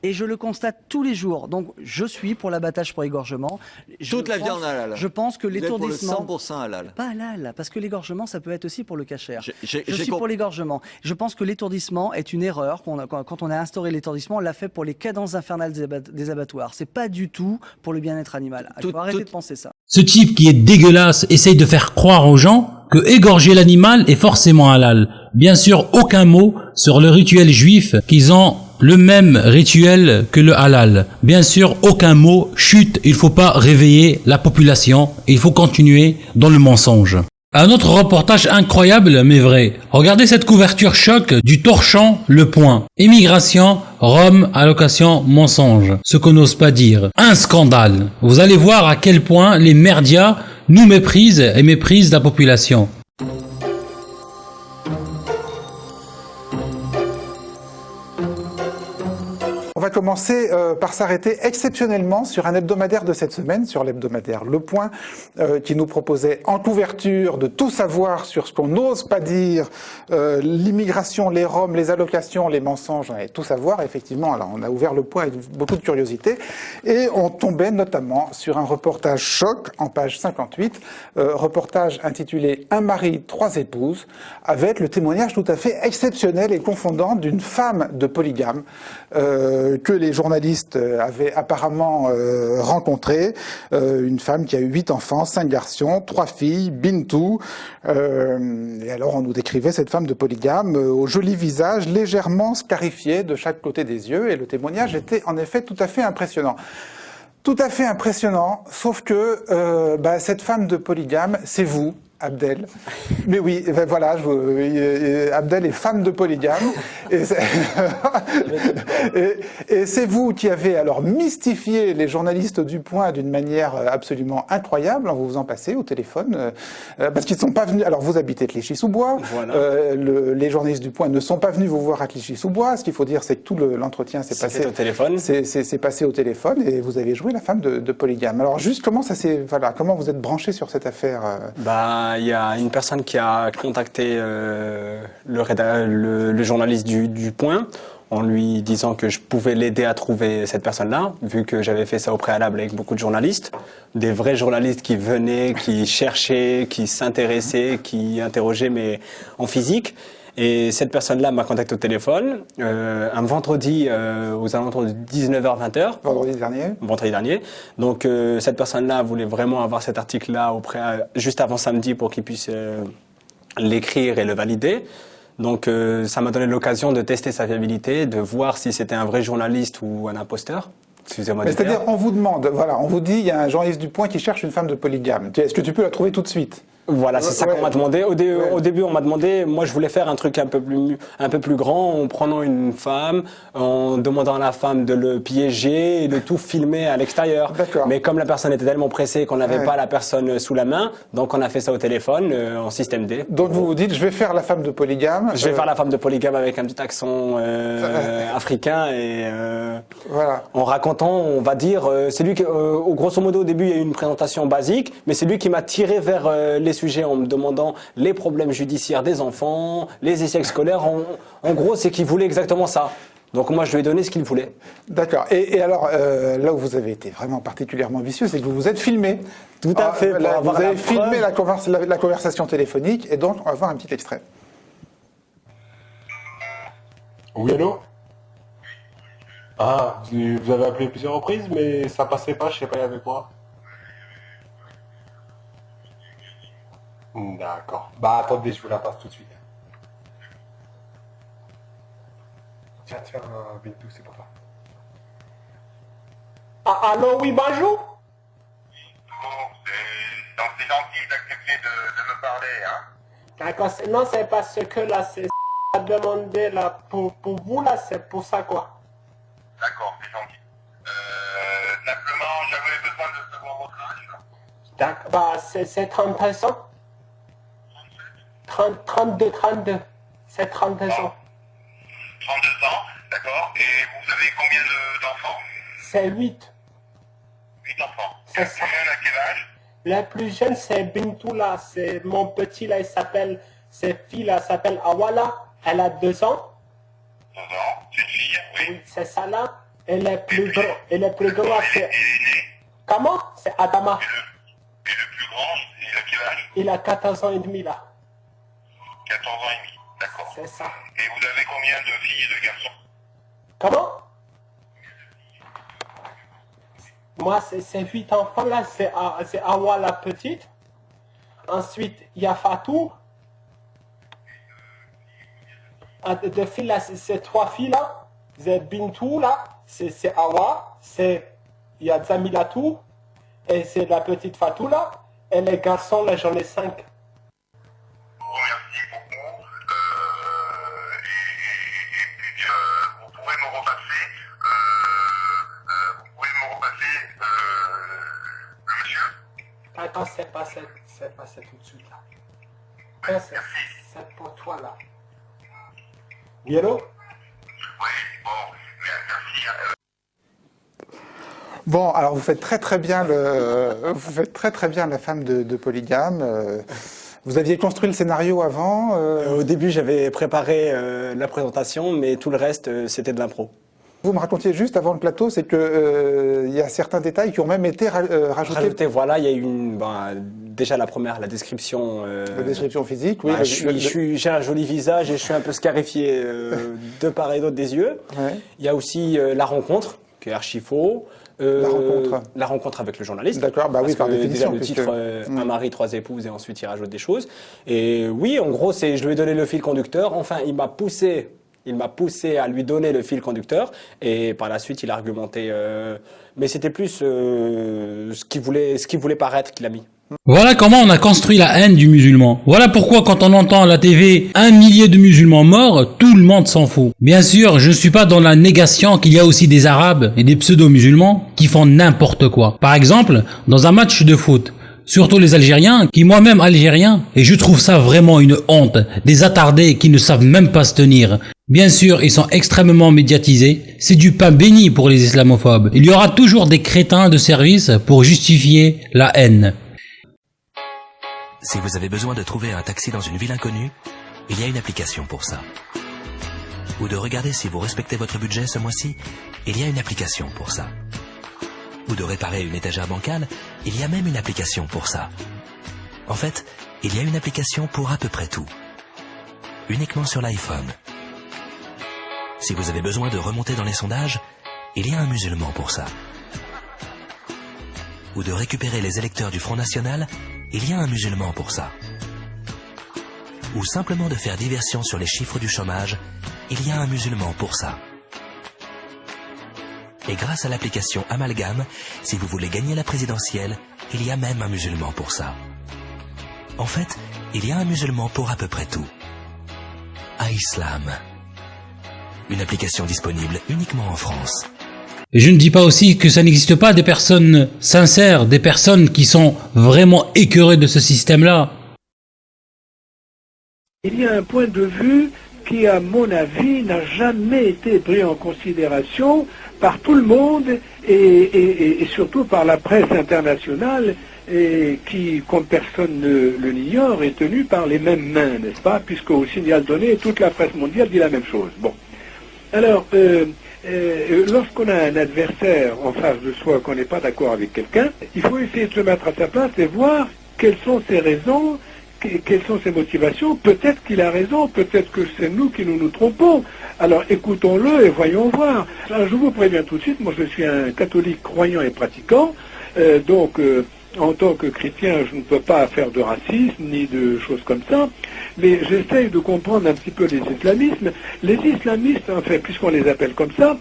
S23: Et je le constate tous les jours. Donc, je suis pour l'abattage pour égorgement.
S5: Toute la viande halal.
S23: Je pense que l'étourdissement...
S5: Pour le 100% halal.
S23: Pas halal, parce que l'égorgement, ça peut être aussi pour le kasher. Je suis
S5: pour
S23: pour l'égorgement. Je pense que l'étourdissement est une erreur. Quand on a instauré l'étourdissement, on l'a fait pour les cadences infernales des abattoirs. C'est pas du tout pour le bien-être animal. Il faut arrêter de penser ça.
S1: Ce type qui est dégueulasse essaye de faire croire aux gens que égorger l'animal est forcément halal. Bien sûr, aucun mot sur le rituel juif qu'ils ont le même rituel que le halal. Bien sûr, aucun mot. Chut, il faut pas réveiller la population. Il faut continuer dans le mensonge. Un autre reportage incroyable mais vrai. Regardez cette couverture choc du torchon Le Point. Immigration, Rome, allocation, mensonge. Ce qu'on n'ose pas dire. Un scandale. Vous allez voir à quel point les merdias nous méprisent et méprisent la population.
S4: On va commencer par s'arrêter exceptionnellement sur un hebdomadaire de cette semaine, sur l'hebdomadaire Le Point, qui nous proposait en couverture de tout savoir sur ce qu'on n'ose pas dire, l'immigration, les Roms, les allocations, les mensonges, tout savoir. Effectivement, alors on a ouvert Le Point avec beaucoup de curiosité et on tombait notamment sur un reportage choc en page 58, reportage intitulé « Un mari, trois épouses », avec le témoignage tout à fait exceptionnel et confondant d'une femme de polygame que les journalistes avaient apparemment rencontrée, une femme qui a eu 8 enfants, 5 garçons, 3 filles, Bintou. Et alors on nous décrivait cette femme de polygame au joli visage légèrement scarifié de chaque côté des yeux, et le témoignage était en effet tout à fait impressionnant. Tout à fait impressionnant, sauf que cette femme de polygame, c'est vous, Abdel. Mais oui, ben voilà, Abdel est femme de polygame. Et c'est vous qui avez alors mystifié les journalistes du Point d'une manière absolument incroyable en vous faisant passer au téléphone. Parce qu'ils ne sont pas venus... Alors vous habitez Clichy-sous-Bois. Voilà. Les journalistes du Point ne sont pas venus vous voir à Clichy-sous-Bois. Ce qu'il faut dire, c'est que tout l'entretien s'est passé
S7: au téléphone.
S4: C'est passé au téléphone et vous avez joué la femme de polygame. Alors juste comment ça s'est... Voilà, comment vous êtes branché sur cette affaire
S7: il y a une personne qui a contacté le journaliste du Point en lui disant que je pouvais l'aider à trouver cette personne-là, vu que j'avais fait ça au préalable avec beaucoup de journalistes, des vrais journalistes qui venaient, qui cherchaient, qui s'intéressaient, qui interrogeaient, mais en physique. Et cette personne-là m'a contacté au téléphone un vendredi aux alentours de 19h-20h.
S4: Vendredi dernier.
S7: Vendredi dernier. Donc cette personne-là voulait vraiment avoir cet article-là juste avant samedi pour qu'il puisse l'écrire et le valider. Donc ça m'a donné l'occasion de tester sa fiabilité, de voir si c'était un vrai journaliste ou un imposteur. Excusez-moi.
S4: C'est-à-dire, on vous demande, voilà, on vous dit, il y a un journaliste du Point qui cherche une femme de polygame. Est-ce que tu peux la trouver tout de suite ?
S7: Voilà, c'est ça qu'on m'a demandé. Au début, on m'a demandé, moi je voulais faire un truc un peu plus grand, en prenant une femme, en demandant à la femme de le piéger et de tout filmer à l'extérieur. Mais comme la personne était tellement pressée qu'on n'avait pas la personne sous la main, donc on a fait ça au téléphone, en système D.
S4: Donc vous vous dites, je vais faire la femme de polygame.
S7: Je vais faire la femme de polygame avec un petit accent africain et voilà. En racontant, on va dire, c'est lui qui, grosso modo au début il y a eu une présentation basique, mais c'est lui qui m'a tiré vers les sujets en me demandant les problèmes judiciaires des enfants, les échecs scolaires. En gros, c'est qu'il voulait exactement ça. Donc moi, je lui ai donné ce qu'il voulait.
S4: D'accord. Et alors, là où vous avez été vraiment particulièrement vicieux, c'est que vous vous êtes filmé.
S7: Tout à fait.
S4: Vous avez filmé la conversation téléphonique, et donc on va voir un petit extrait.
S8: Oui, allô? Ah, vous avez appelé plusieurs reprises, mais ça passait pas, je sais pas, il y avait quoi? D'accord. Bah attendez, je vous la passe tout de suite. Tiens, Bintou, c'est pour toi. Ah, allô, oui, bonjour?
S6: Donc c'est gentil d'accepter de me parler, hein?
S8: D'accord, non, c'est parce que là, c'est à demander là, pour vous, là, c'est pour ça, quoi.
S6: D'accord, c'est gentil. Simplement, j'avais besoin de savoir votre âge.
S8: D'accord, bah, c'est 30 ans. 32. C'est 32 ans.
S6: 32 ans, d'accord. Et vous avez combien d'enfants?
S8: C'est 8.
S6: 8 enfants.
S8: C'est ça.
S6: À quel âge?
S8: La plus jeune, c'est Bintou, là. C'est mon petit, là, cette fille, là, s'appelle Awala. Elle a 2 ans.
S6: 2 ans, c'est une fille, oui.
S8: Oui, c'est ça, là. Et le plus grand, c'est... Comment? C'est Adama.
S6: Et le plus grand, il a quel âge?
S8: Il a 14 ans et demi, là.
S6: 14 ans et demi, d'accord.
S8: C'est ça.
S6: Et vous avez combien de filles et de garçons?
S8: Comment? Moi, c'est 8 enfants, là. C'est Awa, la petite. Ensuite, il y a Fatou. De filles, là, c'est 3 filles, là. C'est Bintou, là. C'est Awa. Il y a Zamilatou. Et c'est la petite Fatou, là. Et les garçons, là, j'en ai 5. Attends, c'est passé tout de suite, là. C'est pour toi, là. Oui, allô?
S4: Bon, alors vous faites très bien la femme de Polygame. Vous aviez construit le scénario avant
S7: Au début, j'avais préparé la présentation, mais tout le reste, c'était de l'impro.
S4: Vous me racontiez juste avant le plateau, c'est que il y a certains détails qui ont même été rajoutés.
S7: Voilà, il y a eu déjà la première, la description.
S4: La description physique, oui.
S7: Bah, j'ai un joli visage et je suis un peu scarifié de part et d'autre des yeux. Ouais. Il y a aussi la rencontre, qui est archi faux. La rencontre avec le journaliste.
S4: D'accord, bah oui, par définition.
S7: Déjà le titre, un mari, 3 épouses, et ensuite il rajoute des choses. Et oui, en gros, je lui ai donné le fil conducteur. Enfin, il m'a poussé à lui donner le fil conducteur, et par la suite il a argumenté, mais c'était plus ce qu'il voulait paraître qu'il a mis.
S1: Voilà comment on a construit la haine du musulman. Voilà pourquoi quand on entend à la TV 1 millier de musulmans morts, tout le monde s'en fout. Bien sûr, je ne suis pas dans la négation qu'il y a aussi des arabes et des pseudo-musulmans qui font n'importe quoi. Par exemple, dans un match de foot, surtout les Algériens, qui moi-même algérien, et je trouve ça vraiment une honte, des attardés qui ne savent même pas se tenir. Bien sûr, ils sont extrêmement médiatisés, c'est du pain béni pour les islamophobes. Il y aura toujours des crétins de service pour justifier la haine.
S9: Si vous avez besoin de trouver un taxi dans une ville inconnue, il y a une application pour ça. Ou de regarder si vous respectez votre budget ce mois-ci, il y a une application pour ça. Ou de réparer une étagère bancale, il y a même une application pour ça. En fait, il y a une application pour à peu près tout. Uniquement sur l'iPhone. Si vous avez besoin de remonter dans les sondages, il y a un musulman pour ça. Ou de récupérer les électeurs du Front National, il y a un musulman pour ça. Ou simplement de faire diversion sur les chiffres du chômage, il y a un musulman pour ça. Et grâce à l'application Amalgame, si vous voulez gagner la présidentielle, il y a même un musulman pour ça. En fait, il y a un musulman pour à peu près tout. Islam. Une application disponible uniquement en France.
S1: Et je ne dis pas aussi que ça n'existe pas des personnes sincères, des personnes qui sont vraiment écœurées de ce système-là.
S11: Il y a un point de vue qui, à mon avis, n'a jamais été pris en considération par tout le monde et surtout par la presse internationale et qui, comme personne ne l'ignore, est tenue par les mêmes mains, n'est-ce pas? Puisqu'au signal donné, toute la presse mondiale dit la même chose. Bon. Alors, lorsqu'on a un adversaire en face de soi, qu'on n'est pas d'accord avec quelqu'un, il faut essayer de se mettre à sa place et voir quelles sont ses raisons, quelles sont ses motivations. Peut-être qu'il a raison, peut-être que c'est nous qui nous trompons. Alors écoutons-le et voyons voir. Alors, je vous préviens tout de suite, moi je suis un catholique croyant et pratiquant, donc en tant que chrétien je ne peux pas faire de racisme ni de choses comme ça, mais j'essaye de comprendre un petit peu les islamismes. Les islamistes, enfin puisqu'on les appelle comme ça,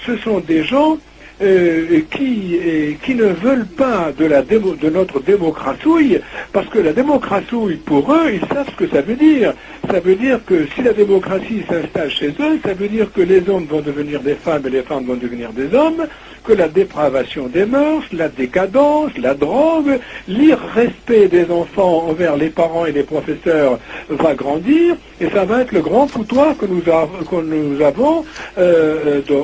S11: ce sont des gens qui ne veulent pas de notre démocratie, parce que la démocratie, pour eux, ils savent ce que ça veut dire. Ça veut dire que si la démocratie s'installe chez eux, ça veut dire que les hommes vont devenir des femmes et les femmes vont devenir des hommes, que la dépravation des mœurs, la décadence, la drogue, l'irrespect des enfants envers les parents et les professeurs va grandir, et ça va être le grand foutoir que nous avons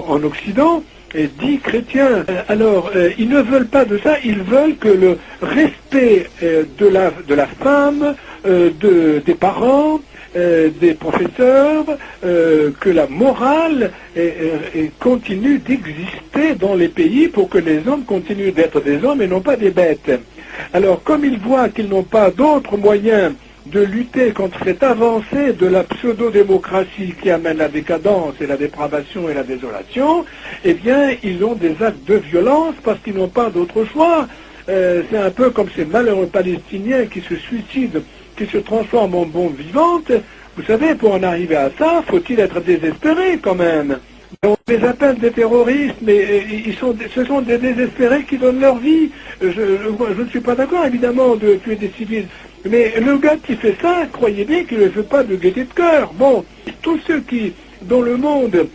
S11: en Occident, et dit chrétiens. Alors, ils ne veulent pas de ça, ils veulent que le respect de la femme, des parents, des professeurs, que la morale continue d'exister dans les pays pour que les hommes continuent d'être des hommes et non pas des bêtes. Alors, comme ils voient qu'ils n'ont pas d'autres moyens de lutter contre cette avancée de la pseudo-démocratie qui amène la décadence et la dépravation et la désolation, eh bien, ils ont des actes de violence parce qu'ils n'ont pas d'autre choix. C'est un peu comme ces malheureux Palestiniens qui se suicident, qui se transforment en bombes vivantes. Vous savez, pour en arriver à ça, faut-il être désespéré quand même. On les appelle des terroristes, mais ce sont des désespérés qui donnent leur vie. Je ne suis pas d'accord, évidemment, de tuer des civils. Mais le gars qui fait ça, croyez bien qu'il ne le fait pas de gaieté de cœur. Bon, tous ceux qui, dans le monde,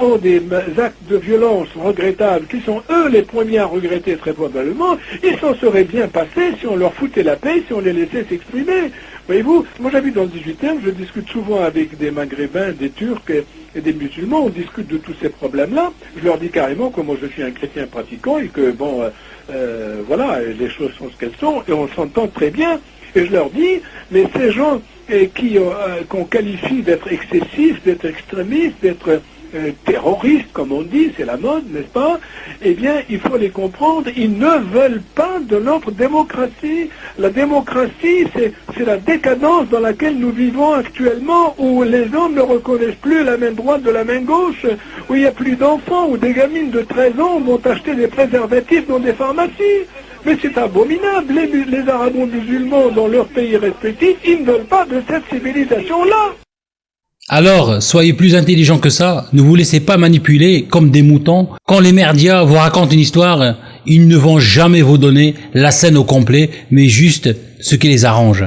S11: ont des actes de violence regrettables, qui sont eux les premiers à regretter très probablement, ils s'en seraient bien passés si on leur foutait la paix, si on les laissait s'exprimer. Voyez-vous, moi j'habite dans le 18e, je discute souvent avec des Maghrébins, des Turcs et des musulmans, on discute de tous ces problèmes-là. Je leur dis carrément que moi je suis un chrétien pratiquant et que, bon, voilà, les choses sont ce qu'elles sont, et on s'entend très bien. Et je leur dis, mais ces gens qu'on qualifie d'être excessifs, d'être extrémistes, d'être terroristes, comme on dit, c'est la mode, n'est-ce pas? Eh bien, il faut les comprendre, ils ne veulent pas de notre démocratie. La démocratie, c'est la décadence dans laquelle nous vivons actuellement, où les hommes ne reconnaissent plus la main droite de la main gauche, où il n'y a plus d'enfants, où des gamines de 13 ans vont acheter des préservatifs dans des pharmacies. Mais c'est abominable, les arabo-musulmans dans leurs pays respectifs, ils ne veulent pas de cette civilisation-là.
S1: Alors, soyez plus intelligents que ça, ne vous laissez pas manipuler comme des moutons. Quand les merdias vous racontent une histoire, ils ne vont jamais vous donner la scène au complet, mais juste ce qui les arrange.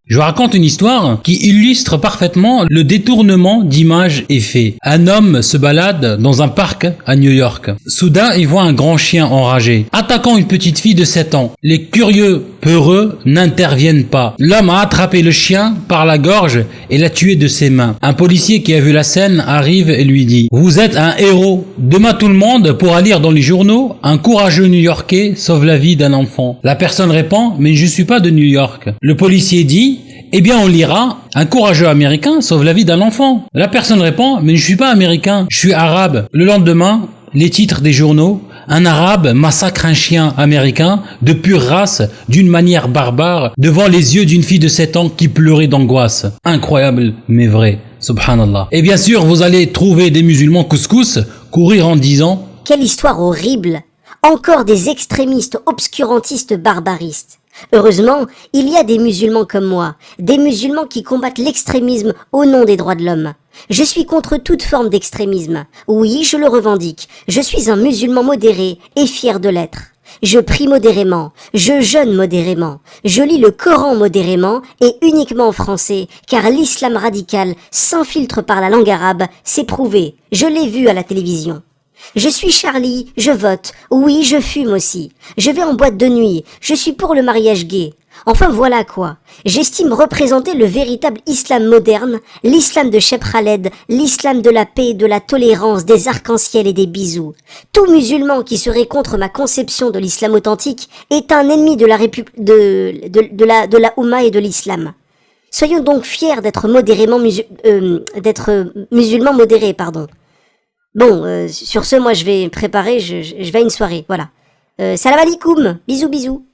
S1: Je vous raconte une histoire qui illustre parfaitement le détournement d'images et faits. Un homme se balade dans un parc à New York. Soudain, il voit un grand chien enragé, attaquant une petite fille de 7 ans. Les curieux peureux n'interviennent pas. L'homme a attrapé le chien par la gorge et l'a tué de ses mains. Un policier qui a vu la scène arrive et lui dit « Vous êtes un héros. Demain tout le monde pourra lire dans les journaux « Un courageux New-Yorkais sauve la vie d'un enfant ». La personne répond « Mais je ne suis pas de New York ». Le policier dit « Eh bien, on lira « Un courageux Américain sauve la vie d'un enfant ». La personne répond « Mais je ne suis pas américain, je suis arabe ». Le lendemain, les titres des journaux « Un arabe massacre un chien américain de pure race d'une manière barbare devant les yeux d'une fille de 7 ans qui pleurait d'angoisse ». Incroyable, mais vrai. Subhanallah. Et bien sûr, vous allez trouver des musulmans couscous courir en disant «
S12: Quelle histoire horrible! Encore des extrémistes obscurantistes barbaristes. Heureusement, il y a des musulmans comme moi, des musulmans qui combattent l'extrémisme au nom des droits de l'homme. Je suis contre toute forme d'extrémisme. Oui, je le revendique. Je suis un musulman modéré et fier de l'être. Je prie modérément, je jeûne modérément, je lis le Coran modérément et uniquement en français, car l'islam radical s'infiltre par la langue arabe, c'est prouvé, je l'ai vu à la télévision. Je suis Charlie, je vote, oui, je fume aussi. Je vais en boîte de nuit, je suis pour le mariage gay. Enfin voilà quoi. J'estime représenter le véritable islam moderne, l'islam de Cheb Khaled, l'islam de la paix, de la tolérance, des arcs-en-ciel et des bisous. Tout musulman qui serait contre ma conception de l'islam authentique est un ennemi de la Oumma et de l'islam. Soyons donc fiers d'être musulmans modérés, pardon. Bon, sur ce, moi je vais préparer, je vais à une soirée, voilà. Salam alikoum, bisous bisous.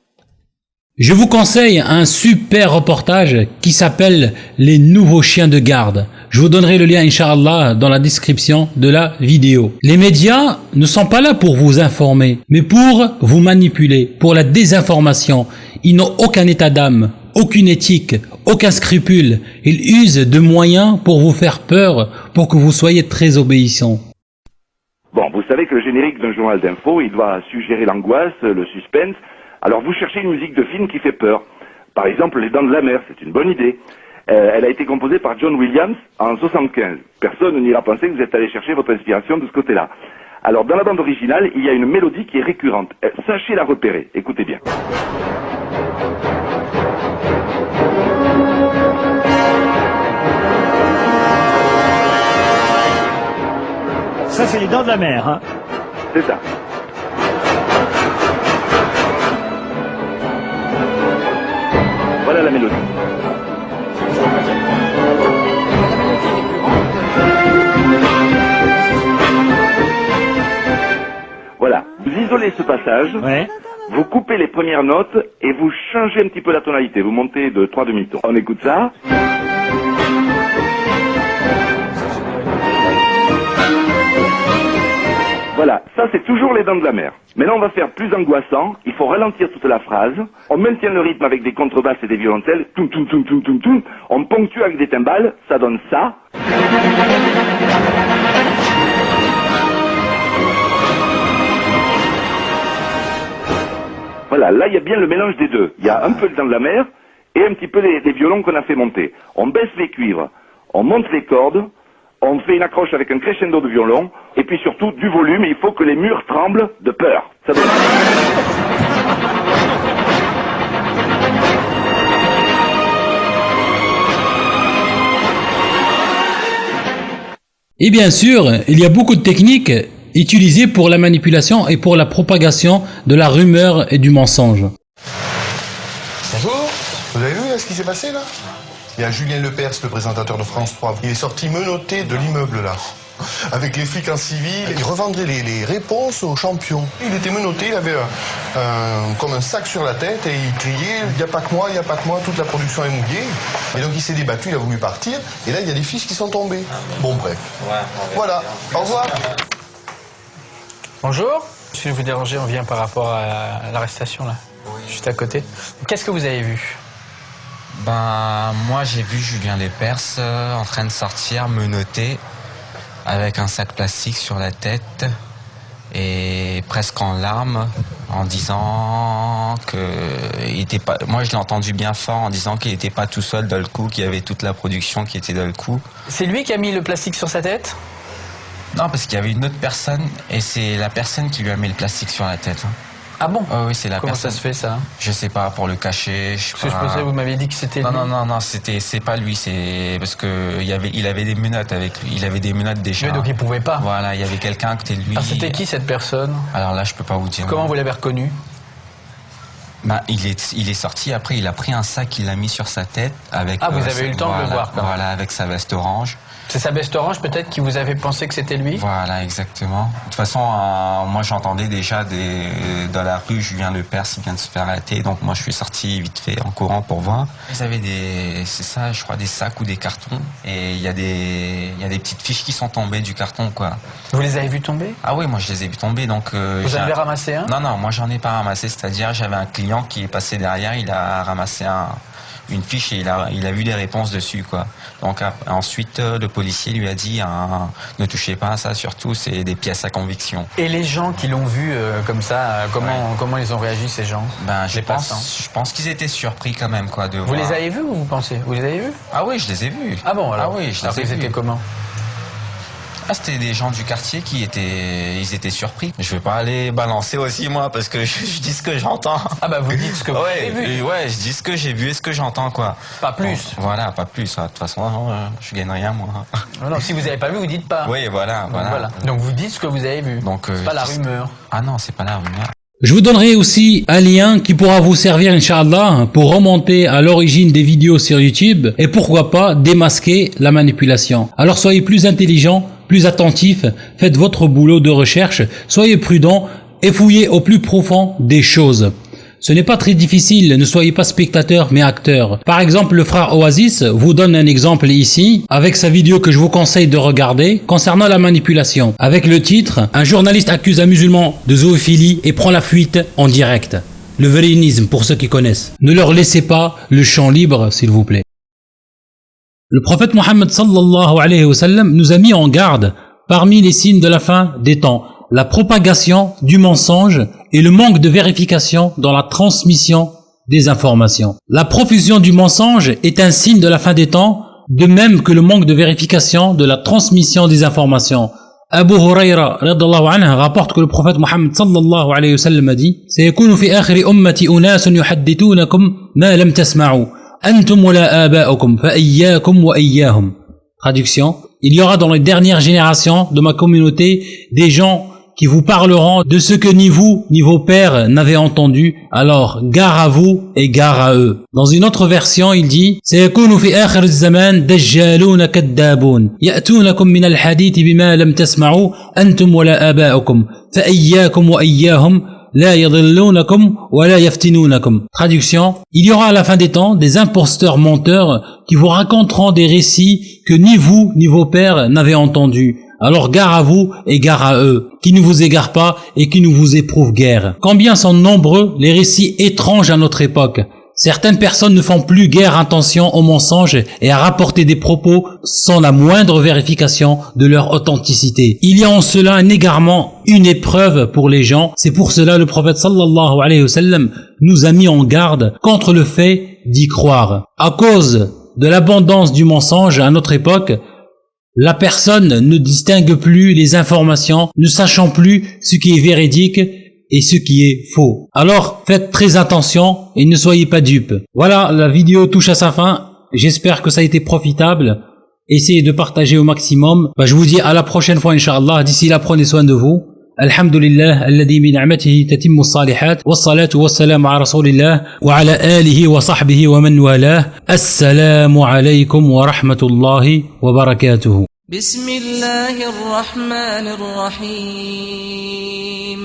S1: Je vous conseille un super reportage qui s'appelle Les nouveaux chiens de garde. Je vous donnerai le lien, Inch'Allah, dans la description de la vidéo. Les médias ne sont pas là pour vous informer, mais pour vous manipuler, pour la désinformation. Ils n'ont aucun état d'âme, aucune éthique, aucun scrupule. Ils usent de moyens pour vous faire peur, pour que vous soyez très obéissants.
S13: Bon, vous savez que le générique d'un journal d'info, il doit suggérer l'angoisse, le suspense. Alors vous cherchez une musique de film qui fait peur. Par exemple, Les Dents de la Mer, c'est une bonne idée. Elle a été composée par John Williams en 75. Personne n'ira penser que vous êtes allé chercher votre inspiration de ce côté-là. Alors dans la bande originale, il y a une mélodie qui est récurrente. Sachez la repérer, écoutez bien.
S14: Ça c'est Les Dents de la Mer, hein.
S13: C'est ça. Voilà la mélodie. Voilà, vous isolez ce passage, vous coupez les premières notes et vous changez un petit peu la tonalité. Vous montez de 3 demi-tons. On écoute ça. Voilà, ça c'est toujours Les Dents de la Mer. Maintenant on va faire plus angoissant, il faut ralentir toute la phrase, on maintient le rythme avec des contrebasses et des violoncelles, toum toum toum toum toum toum, on ponctue avec des timbales, ça donne ça. Voilà, là il y a bien le mélange des deux. Il y a un peu Les Dents de la Mer et un petit peu les violons qu'on a fait monter. On baisse les cuivres, on monte les cordes, on fait une accroche avec un crescendo de violon, et puis surtout du volume, et il faut que les murs tremblent de peur. Ça donne...
S1: Et bien sûr, il y a beaucoup de techniques utilisées pour la manipulation et pour la propagation de la rumeur et du mensonge.
S15: Bonjour, vous avez vu ce qui s'est passé là? Il y a Julien Lepers, le présentateur de France 3. Il est sorti menotté de l'immeuble là. Avec les flics en civil, il revendrait les réponses aux champions. Il était menotté, il avait comme un sac sur la tête et il criait « Il n'y a pas que moi, il n'y a pas que moi, toute la production est mouillée ». Et donc il s'est débattu, il a voulu partir. Et là, il y a des fiches qui sont tombées. Bon, bref. Voilà, au revoir.
S24: Bonjour. Si vous dérangez, on vient par rapport à l'arrestation là, juste à côté. Qu'est-ce que vous avez vu?
S25: Ben, moi j'ai vu Julien Lepers en train de sortir menotté avec un sac plastique sur la tête et presque en larmes en disant que il était pas. Moi je l'ai entendu bien fort en disant qu'il n'était pas tout seul dans le coup, qu'il y avait toute la production qui était dans le coup.
S24: C'est lui qui a mis le plastique sur sa tête?
S25: Non, parce qu'il y avait une autre personne et c'est la personne qui lui a mis le plastique sur la tête.
S24: Ah bon?
S25: Oui, c'est la
S24: Comment
S25: personne.
S24: ça se fait ça?
S25: Je sais pas, pour le cacher.
S24: Parce que je pensais, vous m'aviez dit que c'était lui.
S25: Non, c'est pas lui, c'est parce que il avait des menottes avec lui, il avait des menottes déjà.
S24: Oui, donc il pouvait pas.
S25: Voilà, il y avait quelqu'un à côté de lui.
S24: Alors c'était qui cette personne?
S25: Alors là, je peux pas vous dire.
S24: Comment vous l'avez reconnu?
S25: Ben, il est sorti, après il a pris un sac, il l'a mis sur sa tête avec.
S24: Ah, vous avez eu le temps de le voir, quoi.
S25: Voilà, avec sa veste orange.
S24: C'est sa veste orange peut-être qui vous avait pensé que c'était lui?
S25: Voilà, exactement. De toute façon, moi j'entendais déjà dans la rue Julien Lepers, il vient de se faire arrêter, donc moi je suis sorti vite fait en courant pour voir. Ils avaient c'est ça, je crois, des sacs ou des cartons, et il y a des petites fiches qui sont tombées du carton, quoi.
S24: Vous les avez vues tomber?
S25: Ah oui, moi je les ai vues tomber, donc.
S24: Vous en avez ramassé un?
S25: Non, moi j'en ai pas ramassé, c'est-à-dire j'avais un client qui est passé derrière, il a ramassé une fiche et il a vu les réponses dessus, quoi. Donc ensuite le policier lui a dit ne touchez pas à ça, surtout c'est des pièces à conviction.
S24: Et les gens qui l'ont vu comme ça, comment ils ont réagi, ces gens?
S25: Ben je pense qu'ils étaient surpris quand même, quoi, de voir.
S24: Vous les avez vus ou vous pensez? Vous les avez vus?
S25: Ah oui, je les ai vus.
S24: Ah bon, alors?
S25: Ah oui, je les ai vus.
S24: Ils étaient comment?
S25: Ah, c'était des gens du quartier ils étaient surpris. Je vais pas aller balancer aussi moi parce que je dis ce que j'entends.
S24: Ah bah vous dites ce que vous avez vu.
S25: Ouais, je dis ce que j'ai vu et ce que j'entends quoi.
S24: Pas plus.
S25: Bon, voilà, pas plus. De toute façon, je gagne rien moi.
S24: Non, si vous avez pas vu, vous dites pas.
S25: Oui, voilà.
S24: Donc vous dites ce que vous avez vu.
S25: Donc
S24: c'est pas la rumeur.
S25: Ah non, c'est pas la rumeur.
S1: Je vous donnerai aussi un lien qui pourra vous servir, Inch'Allah, pour remonter à l'origine des vidéos sur YouTube et pourquoi pas démasquer la manipulation. Alors soyez plus intelligents, plus attentifs, faites votre boulot de recherche, soyez prudents et fouillez au plus profond des choses. Ce n'est pas très difficile, ne soyez pas spectateurs mais acteurs. Par exemple, le frère Oasis vous donne un exemple ici, avec sa vidéo que je vous conseille de regarder, concernant la manipulation. Avec le titre, un journaliste accuse un musulman de zoophilie et prend la fuite en direct. Le vélénisme pour ceux qui connaissent. Ne leur laissez pas le champ libre, s'il vous plaît. Le prophète Mohammed sallallahu alayhi wa sallam nous a mis en garde parmi les signes de la fin des temps. La propagation du mensonge et le manque de vérification dans la transmission des informations. La profusion du mensonge est un signe de la fin des temps, de même que le manque de vérification de la transmission des informations. Abu Huraira radhiyallahu anhu rapporte que le prophète Mohammed sallallahu alayhi wa sallam a dit « سيكون في آخر أمتي أناس يحدثونكم ما لم تسمعوا أنتم ولا آباؤكم فإياكم وإياهم » Traduction, il y aura dans les dernières générations de ma communauté des gens qui vous parleront de ce que ni vous ni vos pères n'avaient entendu, alors gare à vous et gare à eux. Dans une autre version, il dit سيكون في آخر الزمان دجالون كذابون يأتونكم من الحديث بما لم تسمعوا أنتم ولا آباؤكم فإياكم وإياهم لا يضلونكم ولا يفتنونكم. Traduction, il y aura à la fin des temps des imposteurs menteurs qui vous raconteront des récits que ni vous ni vos pères n'avaient entendus. Alors gare à vous et gare à eux, qui ne vous égarent pas et qui ne vous éprouvent guère. Combien sont nombreux les récits étranges à notre époque. Certaines personnes ne font plus guère attention aux mensonges et à rapporter des propos sans la moindre vérification de leur authenticité. Il y a en cela un égarement, une épreuve pour les gens. C'est pour cela le prophète sallallahu alayhi wa sallam nous a mis en garde contre le fait d'y croire. À cause de l'abondance du mensonge à notre époque, la personne ne distingue plus les informations, ne sachant plus ce qui est véridique et ce qui est faux. Alors, faites très attention et ne soyez pas dupes. Voilà, la vidéo touche à sa fin. J'espère que ça a été profitable. Essayez de partager au maximum. Je vous dis à la prochaine fois, Inch'Allah. D'ici là, prenez soin de vous. Alhamdulillah, alladhi bi ni'matihi tatimmu as-salihat, was-salatu was-salamu ala rasulillah wa ala alihi wa sahbihi wa man walah. Assalamu alaykum wa rahmatullahi wa barakatuhu.
S3: Bismillahir rahmanir rahim.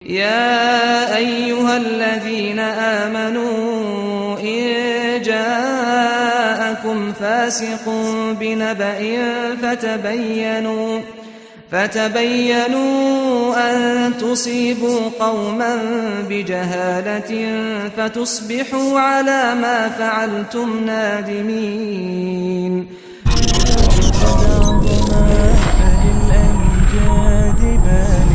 S3: يا أيها الذين آمنوا إن جاءكم فاسق بنبأ فتبينوا أن تصيبوا قوما بجهالة فتصبحوا على ما فعلتم نادمين. فللأمجاد